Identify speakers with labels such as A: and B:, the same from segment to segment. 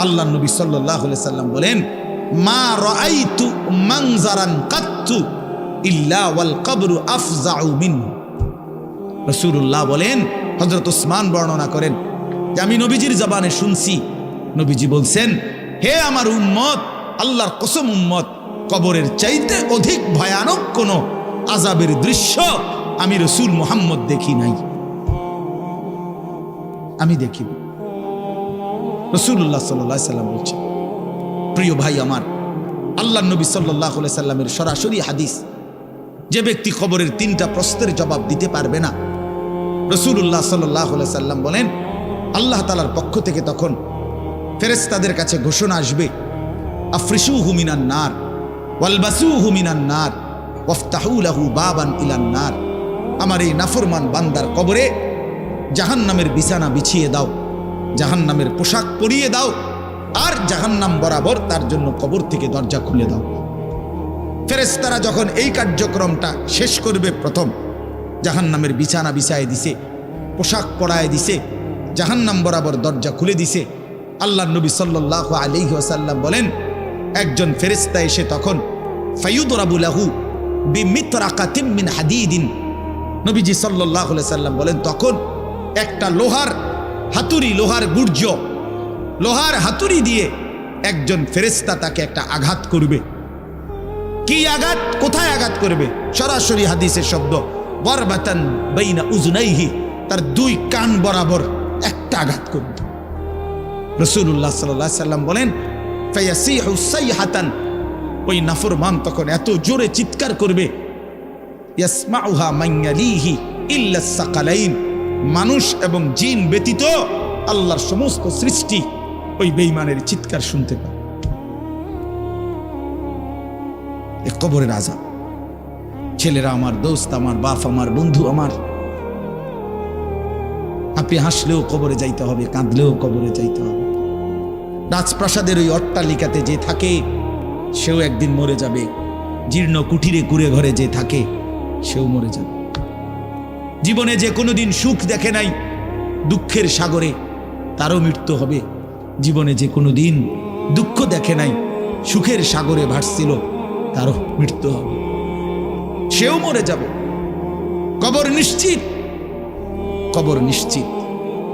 A: আল্লাহ নবী সাল্লাল্লাহু আলাইহি সাল্লাম বলেন, মা রাআইতু মানজারান কাত্তু ইল্লা ওয়াল কবরু আফজাউ মিনহু। রাসূলুল্লাহ বলেন, হযরত ওসমান বর্ণনা করেন যে আমি নবীজির জবানে শুনছি, নবীজি বলছেন, হে আমার উম্মত, আল্লাহর কসম উম্মত, কবরের চাইতে অধিক ভয়ানক কোন আযাবের দৃশ্য আমি রাসূল মুহাম্মদ দেখি নাই, আমি দেখি। রাসূলুল্লাহ সাল্লাল্লাহু আলাইহি সাল্লাম বলছেন। প্রিয় ভাই আমার, আল্লাহর নবী সাল্লাল্লাহু আলাইহি সাল্লামের সরাসরি হাদিস, যে ব্যক্তি কবরের 3টা প্রশ্নের জবাব দিতে পারবে না, রাসূলুল্লাহ সাল্লাল্লাহু আলাইহি সাল্লাম বলেন, আল্লাহ তাআলার পক্ষ থেকে তখন ফেরেশতাদের কাছে ঘোষণা আসবে, আফরিশুহু মিনান নার ওয়ালবাসুহু মিনান নার ওয়াফতাহু লাহু বাবান ইলান নার। আমার এই নাফরমান বান্দার কবরে জাহান্নামের বিছানা বিছিয়ে দাও, জাহান্নামের পোশাক পরিয়ে দাও, আর জাহান্নাম বরাবর তার জন্য কবর থেকে দরজা খুলে দাও। ফেরেশতারা যখন এই কার্যক্রমটা শেষ করবে, প্রথম জাহান্নামের বিছানা বিছায় দিছে, পোশাক পরায় দিছে, জাহান্নাম বরাবর দরজা খুলে দিছে, আল্লাহর নবী সাল্লাল্লাহু আলাইহি ওয়াসাল্লাম বলেন, একজন ফেরেশতা এসে তখন ফায়ুদরাবু লাহু বিমিতরাকাতিন মিন হাদিদিন, নবীজি সাল্লাল্লাহু আলাইহি সাল্লাম বলেন, তখন একটা লোহার হাতুড়ি, লোহার গুর্জ, লোহার হাতুড়ি দিয়ে একজন ফেরেশতা তাকে একটা আঘাত করবে। কি আঘাত, কোথায় আঘাত করবে? সরাসরি হাদিসের শব্দ, বরবাতান বাইনা উজনাইহি, তার 2 কান বরাবর একটা আঘাত করবে। রাসূলুল্লাহ সাল্লাল্লাহু আলাইহি সাল্লাম বলেন, ফায়াসিহু সাইহাতান, ওই নাফরমান তখন এত জোরে চিৎকার করবে, ইয়াসমাউহা মান ইয়ালিহি ইল্লা সাকালাইন, মানুষ এবং জিন ব্যতীত আল্লাহর সমস্ত সৃষ্টি ওই বেঈমানের চিৎকার শুনতে পায়। এ কবরের আযাব। ছেলেরা আমার, দোস্ত আমার, বাপ আমার, বন্ধু আমার, আপনি হাসলেও কবরে যাইতে হবে, কাঁদলেও কবরে যাইতে হবে। রাজপ্রাসাদের ওই অট্টালিকাতে যে থাকে সেও একদিন মরে যাবে, জীর্ণ কুঠিরে কুড়ে ঘরে যে থাকে সেও মরে যাবে। জীবনে যে কোনোদিন সুখ দেখে নাই, দুঃখের সাগরে, তারও মৃত্যু হবে। জীবনে যে কোনোদিন দুঃখ দেখে নাই, সুখের সাগরে ভাসছিল, তারও মৃত্যু হবে, সেও মরে যাবে। কবর নিশ্চিত, কবর নিশ্চিত।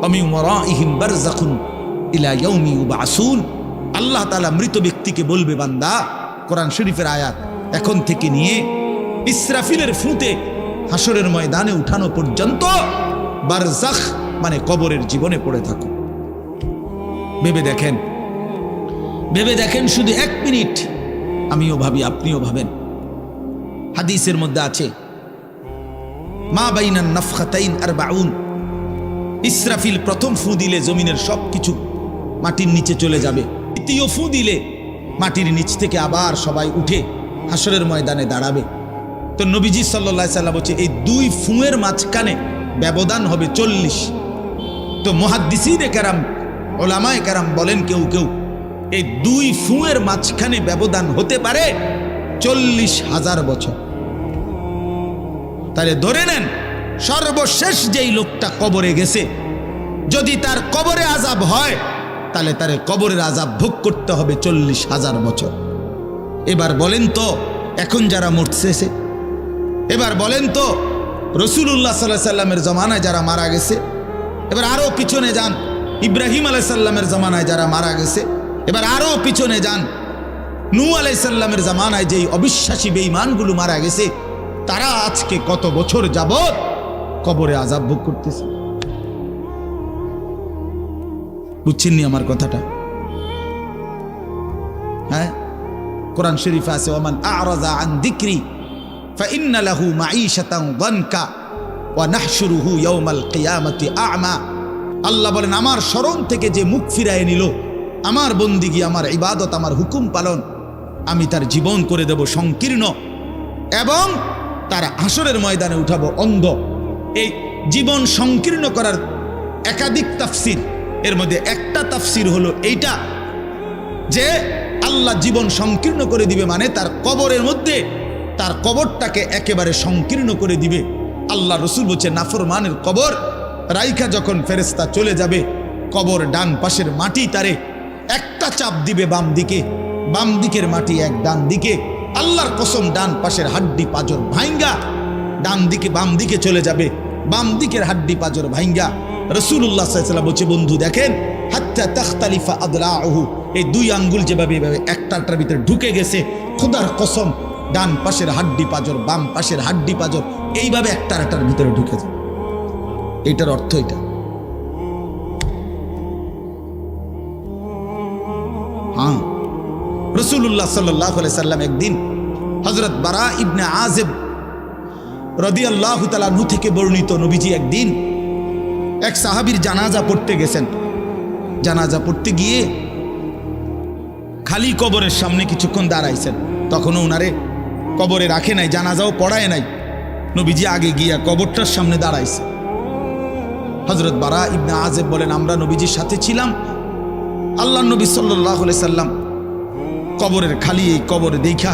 A: আমিন ওয়ারাইহিম বারযাখুন ইলা ইয়াউমি ইউবআসুন। আল্লাহ তাআলা মৃত ব্যক্তিকে বলবে, বান্দা, কোরআন শরীফের আয়াত, এখন থেকে নিয়ে ইসরাফিলের ফুঁতে হাসরের ময়দানে উঠানো পর্যন্ত বারজাখ মানে কবরের জীবনে পড়ে থাকো। ভেবে দেখেন, ভেবে দেখেন, শুধু 1 মিনিট আমিও ভাবি, আপনিও ভাবেন। হাদিসের মধ্যে আছে, মা বাইনান নাফখাতাইন 40, ইসরাফিল প্রথম ফু দিলে জমিনের সবকিছু মাটির নিচে চলে যাবে, দ্বিতীয় ফু দিলে মাটির নিচ থেকে আবার সবাই উঠে হাসরের ময়দানে দাঁড়াবে। তো নবীজি সাল্লাল্লাহু আলাইহি সাল্লাম বলছে, এই 2 ফুঁয়ের মাঝখানে ব্যবধান হবে 40। তো মুহাদ্দিসিনে কেরাম, ওলামায়ে কেরাম বলেন, কেউ কেউ এই 2 ফুঁয়ের মাঝখানে ব্যবধান হতে পারে 40,000 বছর। তাহলে ধরে নেন, সর্বশেষ যেই লোকটা কবরে গেছে, যদি তার কবরে আযাব হয়, তাহলে তার কবরের আযাব ভোগ করতে হবে 40,000 বছর। এবার বলেন তো, এখন যারা মরতেছে, এবার বলেন তো রাসূলুল্লাহ সাল্লাল্লাহু আলাইহি সাল্লামের জমানায় যারা মারা গেছে, এবার আরো পিছনে যান, ইব্রাহিম আলাইহিস সালামের জমানায় যারা মারা গেছে, এবার আরো পিছনে যান, নূহ আলাইহিস সালামের জমানায় যেই অবিশ্বাসী বেঈমানগুলো মারা গেছে, তারা আজকে কত বছর যাবত কবরে আযাব ভোগ করতেছে। বুঝছেননি আমার কথাটা? হ্যাঁ, কোরআন শরীফে আছে, ওয়ামান আ'রাযা আন যিকরি ফাইন্না লাহু মাঈশাতান দানকা ওয়া নাহশুরুহু ইয়াওমাল কিয়ামাতি আ'মা। আল্লাহ বলেন, আমার স্মরণ থেকে যে মুখ ফিরায় নিল, আমার বন্দিগি, আমার ইবাদত, আমার হুকুম পালন, আমি তার জীবন করে দেব সংকীর্ণ, এবং তার হাসরের ময়দানে উঠাবো অন্ধ। এই জীবন সংকীর্ণ করার একাধিক তাফসির, এর মধ্যে একটা তাফসির হলো এইটা, যে আল্লাহ জীবন সংকীর্ণ করে দিবে মানে তার কবরের মধ্যে তার কবরটাকে একেবারে সংকীর্ণ করে দিবে। আল্লাহ রসুল বলছে, নাফরমানের কবর রাইখা যখন ফেরেশতা চলে যাবে, কবর ডান পাশের মাটি তারে 1 একটা চাপ দিবে বাম দিকে, বাম দিকের মাটি এক, ডান দিকে আল্লাহর কসম ডান পাশের হাড্ডি পাজর ভাইঙ্গা ডান দিকে বাম দিকে চলে যাবে, বাম দিকের হাড্ডি পাজর ভাইঙ্গা। রাসূলুল্লাহ সাল্লাল্লাহু আলাইহি ওয়াসাল্লাম বলছে, বন্ধু দেখেন, হাত্তা তাখতালিফা আদলাউহু, এই দুই আঙ্গুল যেভাবে এভাবে একটার ভিতরে ঢুকে গেছে, খোদার কসম ডান পাশের হাড্ডি পাজর বাম পাশের হাড্ডি পাজর এইভাবে একটার ভিতরে ঢুকে যায়। এটার অর্থ এটা। হ্যাঁ, রাসূলুল্লাহ সাল্লাল্লাহু আলাইহি সাল্লাম একদিন হযরত বারা ইবনে আযিব রাদিয়াল্লাহু তাআলা আনহু থেকে বর্ণিত, নবীজি একদিন এক সাহাবীর জানাজা পড়তে গেছেন। জানাজা পড়তে গিয়ে খালি কবরের সামনে কিছুক্ষণ দাঁড়াইছেন। তখনও উনারে কবরে রাখে নাই, জানাজাও পড়ায় নাই। নবীজি আগে গিয়া কবরটার সামনে দাঁড়াইছে। হযরত বারা ইবনে আযিব বলেন, আমরা নবীজির সাথে ছিলাম। আল্লাহর নবী সাল্লাল্লাহু আলাইহি সাল্লাম কবরের খালি এই কবরে দেখা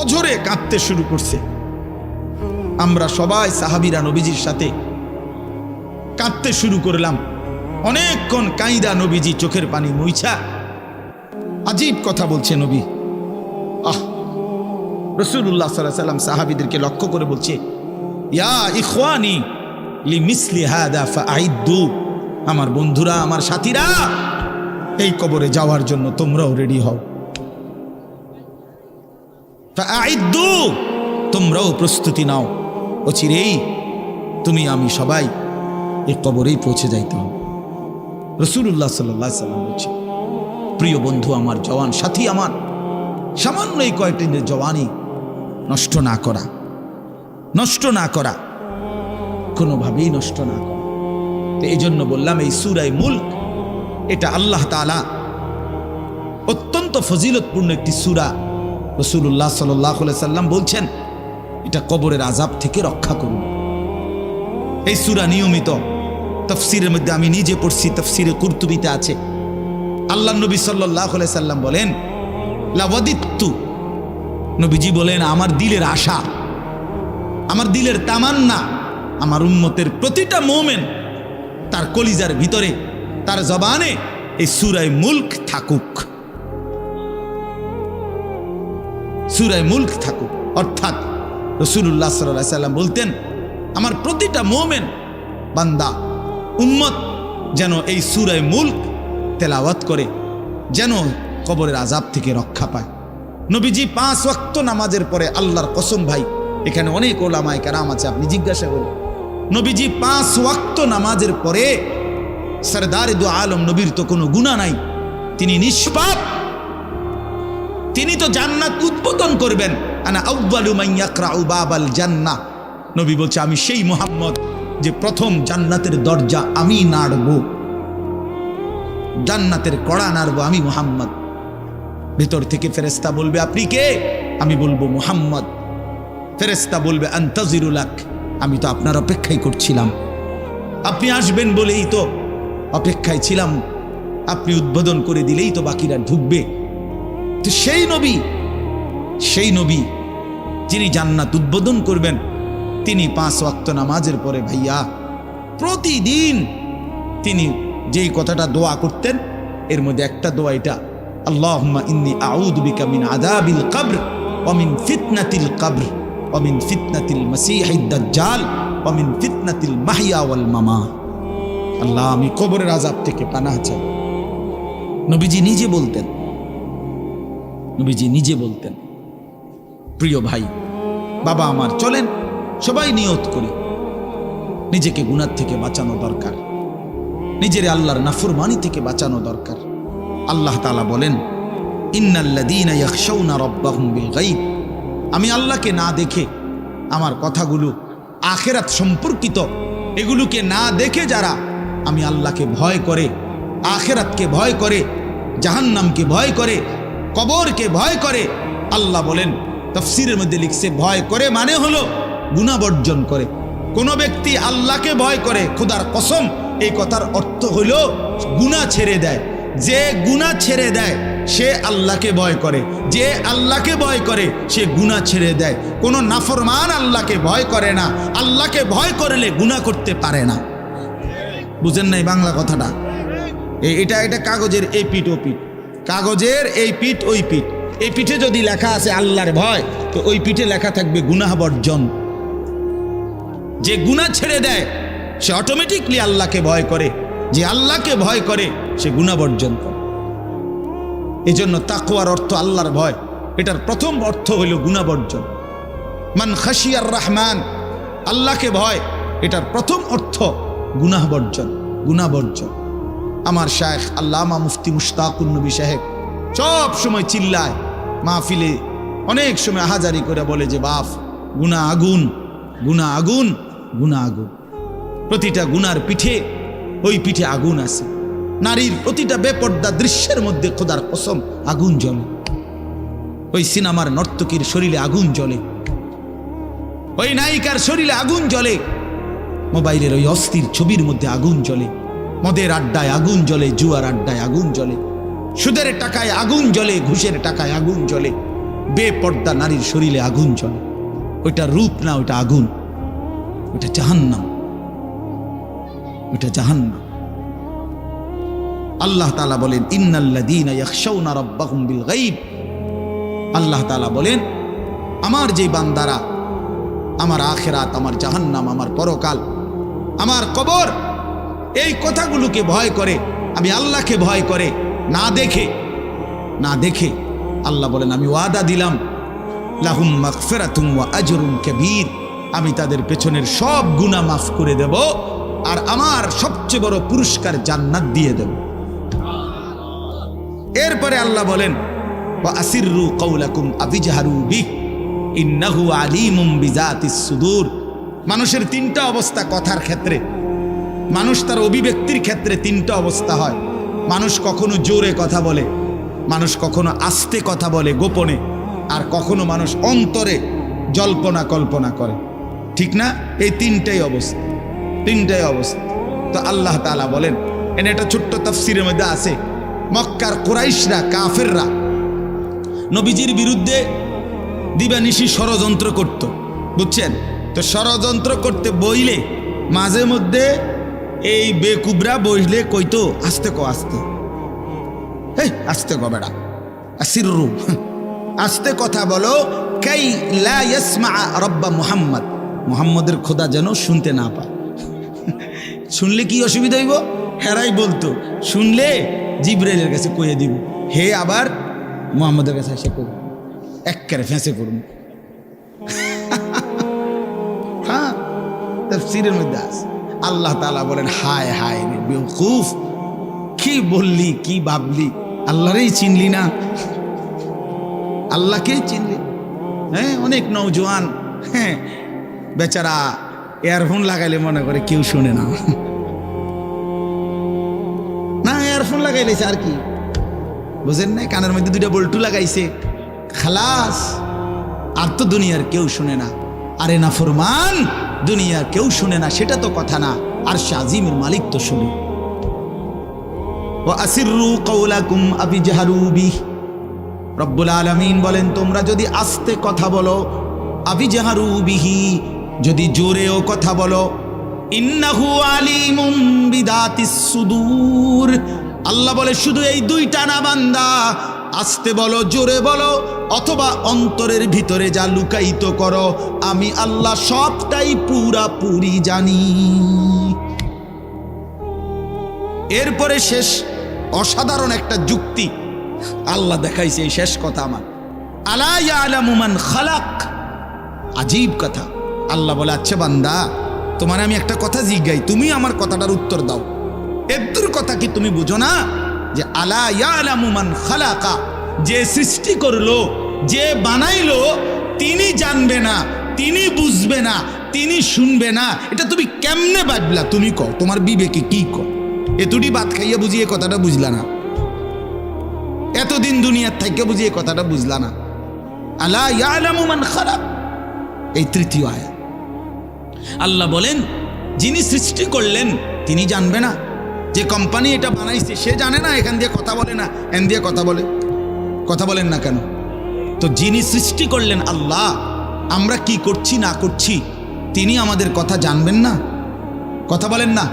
A: অঝরে কাঁদতে শুরু করছে। আমরা সবাই সাহাবীরা নবীজির সাথে কাঁদতে শুরু করলাম। অনেকক্ষণ কাইদা নবীজি চোখের পানি মুইছা আজীব কথা বলছে নবী। রাসূলুল্লাহ সাল্লাল্লাহু আলাইহি সাল্লাম সাহাবীদেরকে লক্ষ্য করে বলছে, ইয়া ইখওয়ানি লিমিসলি হাদা ফাআইদ্দু, আমার বন্ধুরা, আমার সাথীরা, এই কবরে যাওয়ার জন্য তোমরাও রেডি হও। ফাআইদ্দু, তোমরাও প্রস্তুতি নাও। অচিরেই তুমি আমি সবাই এই কবরেই পৌঁছে যাইতে হবে। রাসূলুল্লাহ সাল্লাল্লাহু আলাইহি সাল্লাম বলছে, প্রিয় বন্ধু আমার, জওয়ান সাথী আমার, সামান্য এই কয়েকটি জওয়ানি নষ্ট না করা, নষ্ট না করা, কোনোভাবেই নষ্ট না করা। তো এই জন্য বললাম, এই সূরা মুলক এটা আল্লাহ তাআলা অত্যন্ত ফজিলতপূর্ণ একটি সূরা। রাসূলুল্লাহ সাল্লাল্লাহু আলাইহি সাল্লাম বলছেন, এটা কবরের আযাব থেকে রক্ষা করুন। এই সূরা নিয়মিত তাফসীরের মধ্যে আমি নিজে পড়ছি, তাফসীরে কুরতুবীতে আছে। আল্লাহর নবী সাল্লাল্লাহু আলাইহি সাল্লাম বলেন, লাওয়াদিত্তু, নবীজি বলেন, আমার দিলের আশা, আমার দিলের তামান্না, আমার উম্মতের প্রতিটা মুমিন তার কলিজার ভিতরে, তার জবানে এই সূরা মুলক থাকুক, সূরা মুলক থাকুক। অর্থাৎ রাসূলুল্লাহ সাল্লাল্লাহু আলাইহি সাল্লাম বলতেন, আমার প্রতিটা মুমিন বান্দা উম্মত যেন এই সূরা মুলক তেলাওয়াত করে, যেন কবরের আযাব থেকে রক্ষা পায়। নবীজি 5 ওয়াক্ত নামাজের পরে, আল্লাহর কসম ভাই, এখানে অনেক ওলামায়ে কেরাম আছে, আপনি জিজ্ঞাসা করুন, নবীজি 5 ওয়াক্ত নামাজের পরে, সরদারে দু আলম নবীর তো কোনো গুনাহ নাই, তিনি নিষ্পাপ, তিনি তো জান্নাত উদ্বোধন করবেন। আনা আউয়ালু মান ইয়াকরাউ বাবাল জান্নাহ, নবী বলছে, আমি সেই মুহাম্মদ যে প্রথম জান্নাতের দরজা আমি নাড়ব, জান্নাতের কড়া নাড়ব আমি মুহাম্মদ। ভিতর থেকে ফেরেশতা বলবে, আপনি কে? আমি বলবো মুহাম্মদ। ফেরেশতা বলবে, আনতাজিরু লাক, আমি তো আপনার অপেক্ষাই করছিলাম, আপনি আসবেন বলেই তো অপেক্ষায় ছিলাম, আপনি উদ্বোধন করে দিলেই তো বাকিরা ঢুকবে। তো সেই নবী যিনি জান্নাত উদ্বোধন করবেন, তিনি 5 ওয়াক্ত নামাজের পরে ভাইয়া প্রতিদিন তিনি যেই কথাটা দোয়া করতেন, এর মধ্যে একটা দোয়া এটা, আল্লাহুম্মা ইন্নী আউযু বিকা মিন আযাবিল কবর ওয়া মিন ফিতনাতিল কবর ওয়া মিন ফিতনাতিল মাসীহিদ দাজ্জাল ওয়া মিন ফিতনাতিল মাহইয়া ওয়াল মামাত। আল্লাহ, আমি কবরের আযাব থেকে পানাহ চাই। নবীজি নিজে বলতেন, নবীজি নিজে বলতেন। প্রিয় ভাই, বাবা আমার, চলেন সবাই নিয়ত করি, নিজেকে গুনাহ থেকে বাঁচানো দরকার, নিজের আল্লাহর নাফরমানি থেকে বাঁচানো দরকার। আল্লাহ তাআলা বলেন, ইন্নাল্লাযীনা ইয়াখশাউনা রাব্বাহুম বিল গায়ব, আমি আল্লাহকে না দেখে, আমার কথাগুলো আখিরাত সম্পর্কিত, এগুলোকে না দেখে যারা আমি আল্লাহকে ভয় করে, আখিরাতকে ভয় করে, জাহান্নামকে ভয় করে, কবরকে ভয় করে, আল্লাহ বলেন, তাফসীরের মধ্যে লিখছে, ভয় করে মানে হলো গুনাহ বর্জন করে। কোন ব্যক্তি আল্লাহকে ভয় করে, খোদার কসম, এই কথার অর্থ হলো গুনাহ ছেড়ে দেয়। যে গুনাহ ছেড়ে দেয় সে আল্লাহকে ভয় করে, যে আল্লাহকে ভয় করে সে গুনাহ ছেড়ে দেয়। কোনো নাফরমান আল্লাহকে ভয় করে না, আল্লাহকে ভয় করলে গুনাহ করতে পারে না। বুঝেন নাই বাংলা কথাটা? এটা কাগজের এপিট ওপিট, কাগজের এই পিঠ ওই পিঠ, এই পিঠে যদি লেখা আছে আল্লাহর ভয়, তো ওই পিঠে লেখা থাকবে গুনাহ বর্জন। যে গুনাহ ছেড়ে দেয় সে অটোমেটিকলি আল্লাহকে ভয় করে, যে আল্লাহকে ভয় করে সে গুনাহ বর্জন করে। এই জন্য তাকওয়ার অর্থ আল্লাহর ভয়, এটার প্রথম অর্থ হইল গুনাহ বর্জন। মান খাশিয়ার রহমান, আল্লাহকে ভয়, এটার প্রথম অর্থ গুনাহ বর্জন, গুনাহ বর্জন। আমার শায়েখ আল্লামা মুফতি মুশতাকুন নবী সাহেব সব সময় চিল্লায় মাহফিলে, অনেক সময় আহাজারি করে বলে যে বাপ, গুনাহ আগুন, গুনাহ আগুন, গুনাহ আগুন। প্রতিটা গুনার পিঠে ওই পিঠে আগুন আছে। নারীর প্রতিটা বেপর্দা দৃশ্যের মধ্যে খোদার কসম আগুন জ্বলে। ওই সিনেমার নর্তকীর শরীরে আগুন জ্বলে, ওই নায়িকার শরীরে আগুন জ্বলে, মোবাইলের ওই অস্থির ছবির মধ্যে আগুন জ্বলে, মদের আড্ডায় আগুন জ্বলে, জুয়ার আড্ডায় আগুন জ্বলে, সুদের টাকায় আগুন জ্বলে, ঘুষের টাকায় আগুন জ্বলে, বেপর্দা নারীর শরীরে আগুন জ্বলে। ওইটা রূপ না, ওইটা আগুন, ওইটা জাহান্নাম, ওইটা জাহান্নাম। আল্লাহ তাআলা বলেন ইন্নাল্লাযীনা ইয়াখশাউনা রাব্বাহুম বিল গায়ব, আল্লাহ তাআলা বলেন আমার যে বান্দারা আমার আখিরাত, আমার জাহান্নাম, আমার পরকাল, আমার কবর, এই কথাগুলোকে ভয় করে, আমি আল্লাহকে ভয় করে, না দেখে, না দেখে, আল্লাহ বলেন আমি ওয়াদা দিলাম লাহুম মাগফিরাতুম ওয়া আজরুন কাবীর, আমি তাদের পেছনের সব গুনাহ মাফ করে দেব আর আমার সবচেয়ে বড় পুরস্কার জান্নাত দিয়ে দেব। এরপরে আল্লাহ বলেন ওয়া আসিররু কাওলাকুম আবিজহারু বিহি ইন্নাহু আলিমুম বিজাতিস সুদূর। মানুষের তিনটা অবস্থা কথার ক্ষেত্রে, মানুষ তার অভিব্যক্তির ক্ষেত্রে তিনটা অবস্থা হয়। মানুষ কখনো জোরে কথা বলে, মানুষ কখনো আস্তে কথা বলে গোপনে, আর কখনো মানুষ অন্তরে জল্পনা কল্পনা করে, ঠিক না? এই তিনটাই অবস্থা, তিনটাই অবস্থা। তো আল্লাহ তাআলা বলেন, এনে একটা ছোট্ট তাফসীরের মধ্যে আছে, মক্কার কুরাইশরা, কাফেররা নবীজির বিরুদ্ধে দিবানিশি ষড়যন্ত্র করত, বুঝছেন? তো ষড়যন্ত্র করতে বইলে মাঝে মধ্যে এই বেকুবরা বইলে কইতো আস্তে ক, আস্তে, এই আস্তে ক বেড়া, আসিররু, আস্তে কথা বলো, কাই লা ইয়াসমা রব্বা মুহাম্মদ, মুহাম্মদের খোদা যেন শুনতে না পায়। শুনলে কি অসুবিধা হইব? হেরাই বলতো শুনলে জিবরাইলের কাছে কইয়ে দিব, হে আবার মুহাম্মদের কাছে এসে কই একবারে ফেঁসে পড়ুন। হ্যাঁ, তাফসীরের মধ্যে আছে। আল্লাহ তাআলা বলেন হায় হায় রে বেওকুফ, কি বললি, কি ভাবলি, আল্লাহরেই চিনলি না, আল্লাহকেই চিনলি। হ্যাঁ, অনেক নওজোয়ান হ্যাঁ বেচারা ইয়ারফোন লাগাইলে মনে করে কেউ শুনে না, না ইয়ারফোন লাগাইলেছে আর কি, বুঝেন না? কানের মধ্যে দুইটা বল্টু লাগাইছে, খালাস, আর তো দুনিয়ার কেউ শুনে না। আরে না ফরমান, দুনিয়া কেউ শুনে না সেটা তো কথা না, আর শাজিমের মালিক তো শুনে। ওয়া আসিররু কাওলাকুম আবিজহারু বিহি, রব্বুল আলামিন বলেন তোমরা যদি আস্তে কথা বলো, আবিজহারু বিহি, যদি জোরেও কথা বলো, ইন্নাহু আলিমুম বিদাতিস সুদূর, আল্লাহ বলে শুধু এই দুইটা না বান্দা, আস্তে বলো, জোরে বলো, অথবা অন্তরের ভিতরে যা লুকায়িত করো, আমি আল্লাহ সবটাই পুরাপুরি জানি। এরপরে শেষ অসাধারণ একটা যুক্তি আল্লাহ দেখাইছে, এই শেষ কথা আমার, আলা ইয়ালামু মান খালাক, আজীব কথা। আল্লাহ বলে আচ্ছা বান্দা, তোমার আমি একটা কথা জিজ্ঞাই, তুমি আমার কথাটার উত্তর দাও। এদ্দুর কথা কি তুমি বুঝো না যে আলা ইয়ালামু মান খালাকা, যে সৃষ্টি করলো, যে বানাইলো, তিনি জানবে না, তিনি বুঝবে না, তিনি শুনবে না, এটা তুমি কেমনে ভাবলা? তুমি কও, তোমার বিবেকে কি কও? এতটি ভাত খাইয়া বুঝিয়ে কথাটা বুঝলা না, এতদিন দুনিয়ার থেকে বুঝিয়ে কথাটা বুঝলা না। আলা ইয়ালামু মান খালাক, এই তৃতীয় আয়াত। আল্লাহ বলেন যিনি সৃষ্টি করলেন তিনি জানবে না? যে কোম্পানি এটা বানাইছে সে জানে না এখান দিয়ে কথা বলে না, এখান দিয়ে কথা বলে? কথা বলেন না কেন? তো যিনি সৃষ্টি করলেন আল্লাহ, আমরা কি করছি না করছি তিনি আমাদের কথা জানবেন না? কথা বলেন না,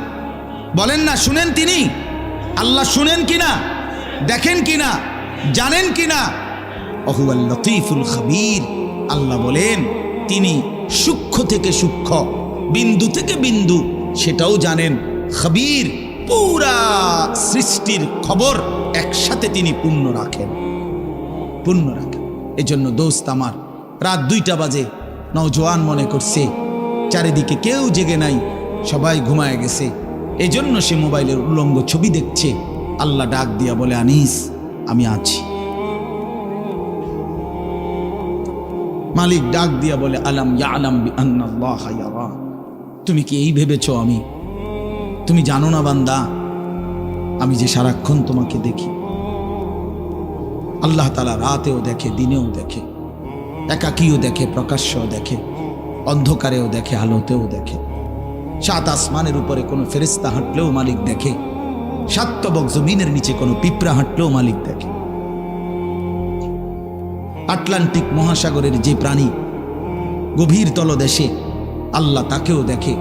A: বলেন না, শুনেন তিনি? আল্লাহ শুনেন কিনা, দেখেন কিনা? জানেন কিনা? ওহুয়াল লতীফুল খবীর। আল্লাহ বলেন তিনি সূক্ষ্ম থেকে সূক্ষ্ম, বিন্দু থেকে বিন্দু সেটাও জানেন। খবীর, পুরা সৃষ্টির খবর একসাথে তিনি পূর্ণ রাখেন। এজন্য দোস্ত আমার, রাত 2টা বাজে, নওজোয়ান মনে করছে চারিদিকে কেউ জেগে নাই, সবাই ঘুমায় গেছে। এজন্য সে মোবাইলের উলঙ্গ ছবি দেখছে। আল্লাহ ডাক দিয়া বলে, আনিস আমি আছি। মালিক ডাক দিয়া বলে, আলাম ইয়ালাম বিআন্নাল্লাহ ইয়ারা। তুমি কি এই ভেবেছো তুমি জানো না বান্দা, আমি যে সারাক্ষণ তোমাকে দেখি। আল্লাহ তাআলা রাতেও দেখে, দিনেও দেখে, একাকীও দেখে, প্রকাশ্যও দেখে, অন্ধকারেও দেখে, আলোতেও দেখে। 7 আসমানের উপরে কোনো ফেরেশতা হাঁটলেও মালিক দেখে, 7 তবক জমিনের নিচে কোনো পিঁপড়া হাঁটলেও মালিক দেখে। আটলান্টিক মহাসাগরের যে প্রাণী গভীর তলদেশে, আল্লাহ তাকেও দেখে।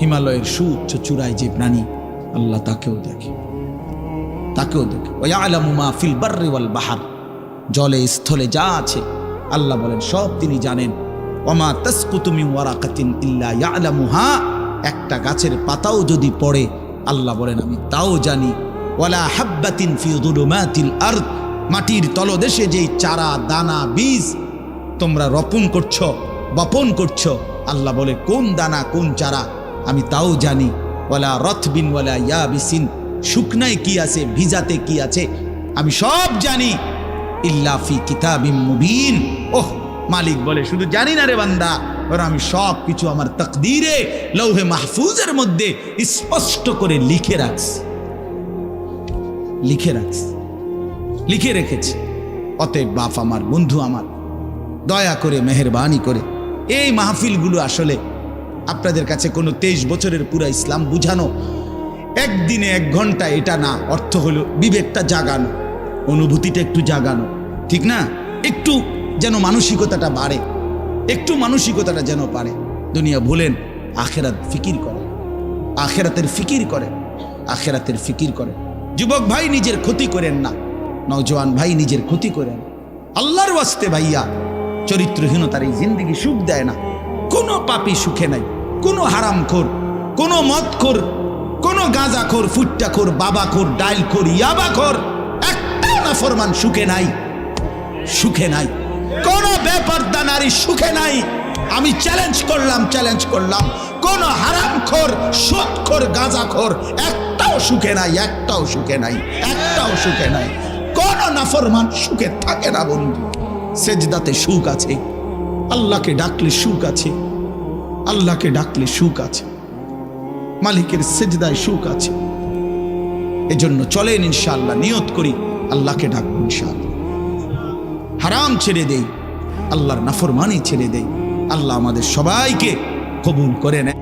A: হিমালয়ের সুউচ্চ চূড়ায় যে প্রাণী, আল্লাহ তাকেও দেখে। ওয়ায়ালামু মা ফিল বাররি ওয়াল বাহর, জলে স্থলে যা আছে আল্লাহ বলেন সব তিনি জানেন। ওমা তাসকুতু মিন ওয়ারাকাতিন ইল্লা ইয়ালামুহা, একটা গাছের পাতাও যদি পড়ে আল্লাহ বলেন আমি তাও জানি। ওয়ালা হাব্বাতিন ফি যুলুমাতিল আরদ, মাটির তলদেশে যেই চারা দানা বীজ তোমরা রোপণ করছো, বপন করছো, আল্লাহ বলে কোন দানা কোন চারা আমি তাও জানি। ওয়ালা রতবিন ওয়ালা ইয়াবিসিন, শুকনায় কি আছে ভিজাতে কি আছে আমি সব জানি। ইল্লা ফি কিতাবিম মুবিন, ওহ মালিক বলে শুধু জানি না রে বান্দা, ওরা আমি সব কিছু আমার তাকদীরে লৌহে মাহফুজের মধ্যে স্পষ্ট করে লিখে রেখেছি। অতএব বাপ আমার, বন্ধু আমার, দয়া করে মেহেরবানি করে এই মাহফিলগুলো আসলে আপনাদের কাছে কোনো 23 বছরের পুরা ইসলাম বুঝানো, একদিনে 1 ঘন্টা, এটা না। অর্থ হলো বিবেকটা জাগানো, অনুভূতিটা একটু জাগানো, ঠিক না? একটু যেন মানসিকতাটা বাড়ে, একটু মানসিকতাটা যেন পারে। দুনিয়া ভুলেন, আখেরাত ফিকির করে, আখেরাতের ফিকির করে। যুবক ভাই নিজের ক্ষতি করেন না, নওজোয়ান ভাই নিজের ক্ষতি করেন। আল্লাহর ওয়াস্তে ভাইয়া, চরিত্রহীনতার এই জিন্দেগি সুখ দেয় না। কোনো পাপী সুখে নাই, কোনো হারামখোর, কোনো মদখোর, কোনো গাঁজাখোর, ফুট্টাখোর, বাবাখোর, ডাইলখোর, ইয়াবাখোর, একটাও নাফরমান সুখে নাই। কোন বেপরদা নারী সুখে নাই। আমি চ্যালেঞ্জ করলাম, কোন হারামখোর, সুদখোর, গাঁজাখোর একটাও সুখে নাই। কোন নাফরমান সুখে থাকে না বন্ধু। সেজদাতে সুখ আছে, আল্লাহকে ডাকলে সুখ আছে, মালিকের সেজদায় সুখ আছে। এজন্য চলেন ইনশাআল্লাহ, নিয়ত করি আল্লাহকে ডাকবো ইনশাআল্লাহ। হারাম ছেড়ে দেই, আল্লাহর নাফরমানি ছেড়ে দেই। আল্লাহ আমাদের সবাইকে কবুল করে নেয়।